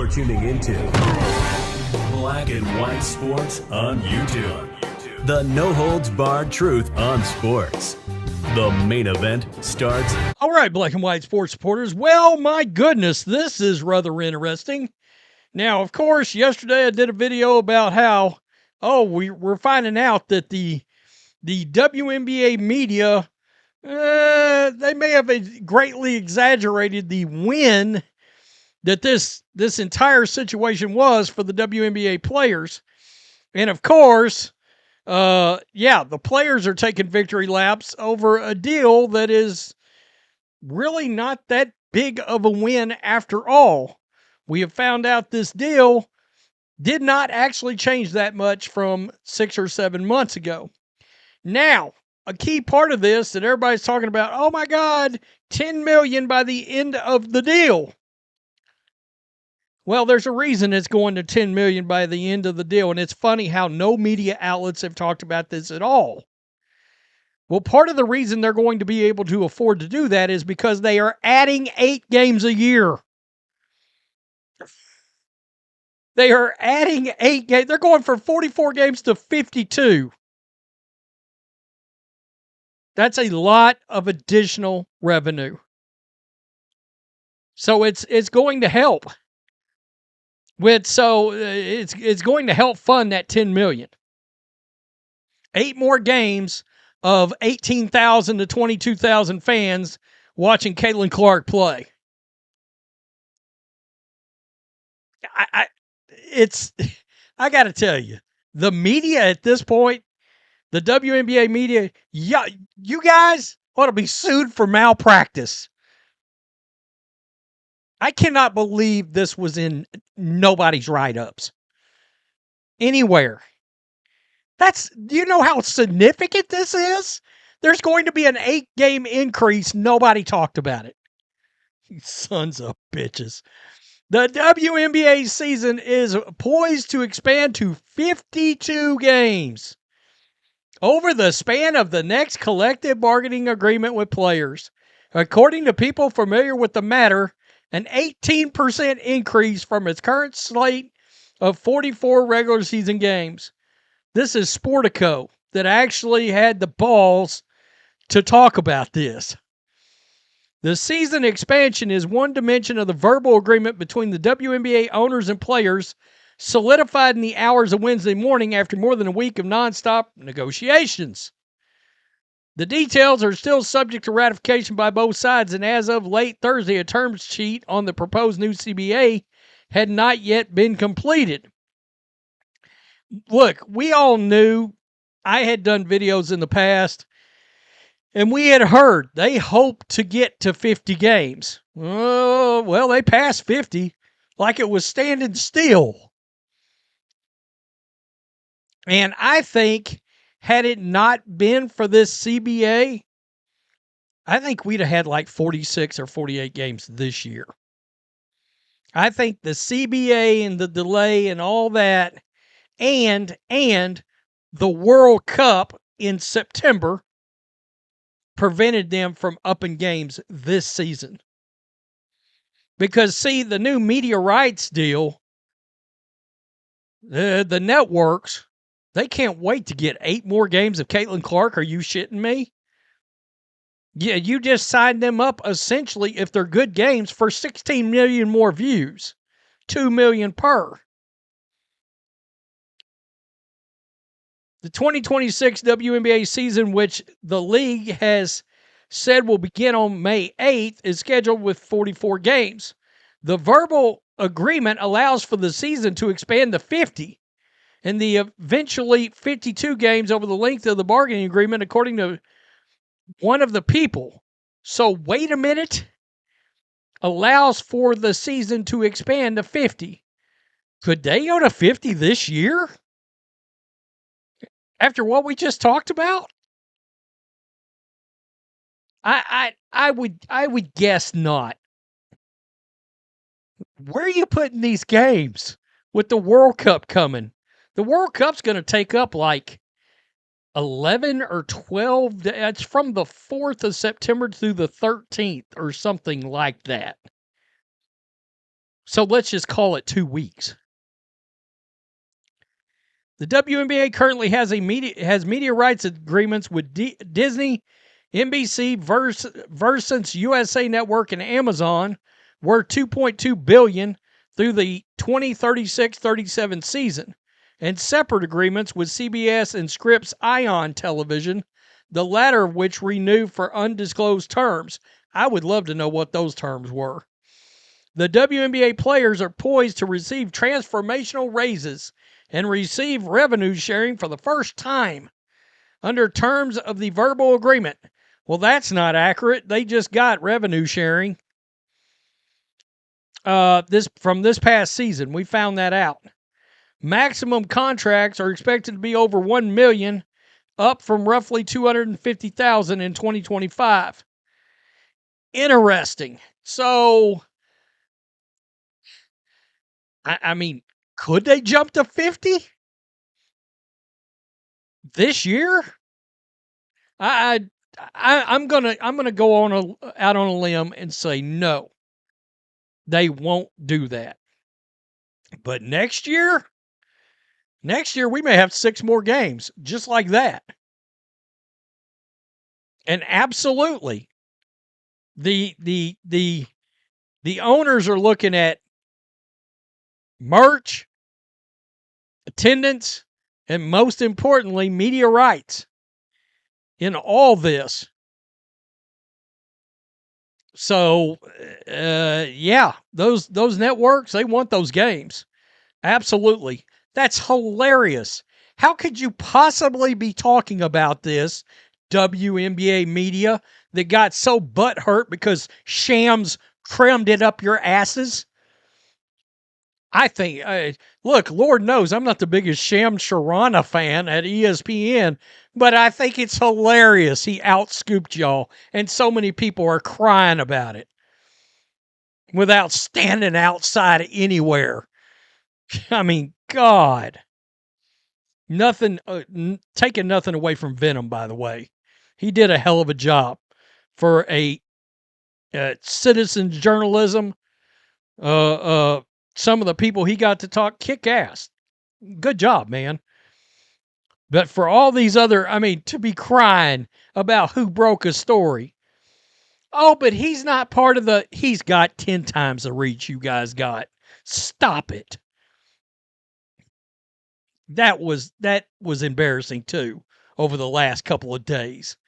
You're tuning into Black and White Sports on YouTube. The no-holds-barred truth on sports. The main event starts. All right, Black and White Sports supporters. Well, my goodness, this is rather interesting. Now, of course, yesterday I did a video about how, we're finding out that the WNBA media, they may have greatly exaggerated the win that this entire situation was for the WNBA players. And of course, the players are taking victory laps over a deal that is really not that big of a win after all. We have found out this deal did not actually change that much from 6 or 7 months ago. Now, a key part of this that everybody's talking about, oh my God, $10 million by the end of the deal. Well, there's a reason it's going to $10 million by the end of the deal, and it's funny how no media outlets have talked about this at all. Well, part of the reason they're going to be able to afford to do that is because they are adding 8 games a year. They are adding 8 games. They're going from 44 games to 52. That's a lot of additional revenue. So it's going to help. It's going to help fund that $10 million. 8 more games of 18,000 to 22,000 fans watching Caitlin Clark play. I got to tell you, the media at this point, the WNBA media, you guys ought to be sued for malpractice. I cannot believe this was in nobody's write-ups anywhere. Do you know how significant this is? There's going to be an 8-game increase. Nobody talked about it. You sons of bitches. The WNBA season is poised to expand to 52 games over the span of the next collective bargaining agreement with players. According to people familiar with the matter, an 18% increase from its current slate of 44 regular season games. This is Sportico that actually had the balls to talk about this. The season expansion is one dimension of the verbal agreement between the WNBA owners and players, solidified in the hours of Wednesday morning after more than a week of nonstop negotiations. The details are still subject to ratification by both sides, and as of late Thursday, a terms sheet on the proposed new CBA had not yet been completed. Look, we all knew. I had done videos in the past, and we had heard they hoped to get to 50 games. Oh, well, they passed 50 like it was standing still. And I think, had it not been for this CBA, I think we'd have had like 46 or 48 games this year. I think the CBA and the delay and all that, and the World Cup in September prevented them from upping games this season. Because, see, the new media rights deal, the networks, they can't wait to get 8 more games of Caitlin Clark. Are you shitting me? Yeah, you just signed them up, essentially, if they're good games, for 16 million more views. 2 million per. The 2026 WNBA season, which the league has said will begin on May 8th, is scheduled with 44 games. The verbal agreement allows for the season to expand to 50, and the eventually 52 games over the length of the bargaining agreement, according to one of the people. So wait a minute. Allows for the season to expand to 50. Could they go to 50 this year? After what we just talked about? I would guess not. Where are you putting these games with the World Cup coming? The World Cup's going to take up like 11 or 12. It's from the 4th of September through the 13th or something like that. So let's just call it 2 weeks. The WNBA currently has media rights agreements with Disney, NBC, Versant's USA Network, and Amazon, worth $2.2 billion through the 2036-37 season, and separate agreements with CBS and Scripps Ion Television, the latter of which renewed for undisclosed terms. I would love to know what those terms were. The WNBA players are poised to receive transformational raises and receive revenue sharing for the first time under terms of the verbal agreement. Well, that's not accurate. They just got revenue sharing from this past season. We found that out. Maximum contracts are expected to be over $1 million, up from roughly $250,000 in 2025. Interesting. So, I mean, could they jump to 50 this year? I'm gonna go out on a limb and say no. They won't do that. But next year we may have 6 more games just like that. And absolutely, the owners are looking at merch, attendance, and most importantly, media rights in all this. So, yeah, those networks, they want those games. Absolutely. That's hilarious. How could you possibly be talking about this, WNBA media, that got so butthurt because Shams crammed it up your asses? I think, look, Lord knows I'm not the biggest Sham Sharana fan at ESPN, but I think it's hilarious he outscooped y'all, and so many people are crying about it without standing outside anywhere. I mean, God. Nothing, taking nothing away from Venom, by the way. He did a hell of a job for a citizen journalism. Some of the people he got to talk, kick ass. Good job, man. But for all these other, I mean, to be crying about who broke a story. Oh, but he's not part of he's got 10 times the reach you guys got. Stop it. That was embarrassing too over the last couple of days.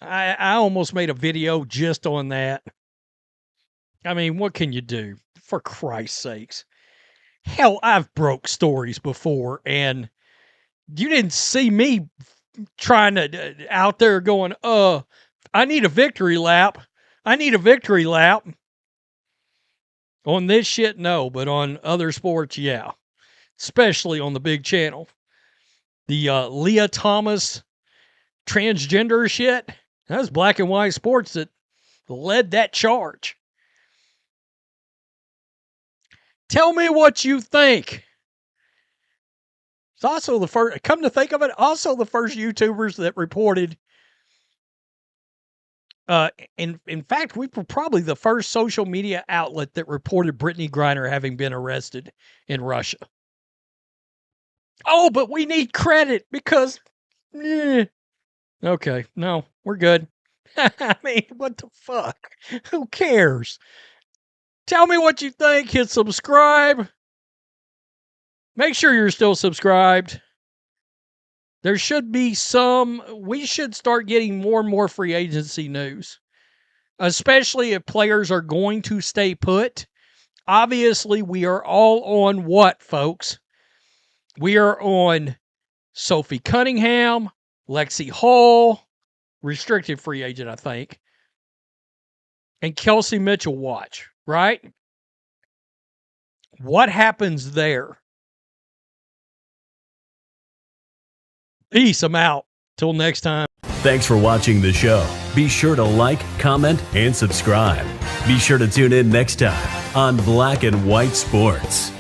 I almost made a video just on that. I mean, what can you do? For Christ's sakes. Hell, I've broke stories before, and you didn't see me trying to out there going, I need a victory lap. I need a victory lap. On this shit, no, but on other sports, yeah. Especially on the big channel. The Leah Thomas transgender shit, that was Black and White Sports that led that charge. Tell me what you think. It's also the first, come to think of it, also the first YouTubers that reported. In fact, we were probably the first social media outlet that reported Brittany Griner having been arrested in Russia. Oh, but we need credit because, okay, no, we're good. I mean, what the fuck? Who cares? Tell me what you think. Hit subscribe. Make sure you're still subscribed. There should be we should start getting more and more free agency news, especially if players are going to stay put. Obviously, we are all on what, folks? We are on Sophie Cunningham, Lexi Hall, restricted free agent, I think, and Kelsey Mitchell watch, right? What happens there? Peace, I'm out. Till next time. Thanks for watching the show. Be sure to like, comment, and subscribe. Be sure to tune in next time on Black and White Sports.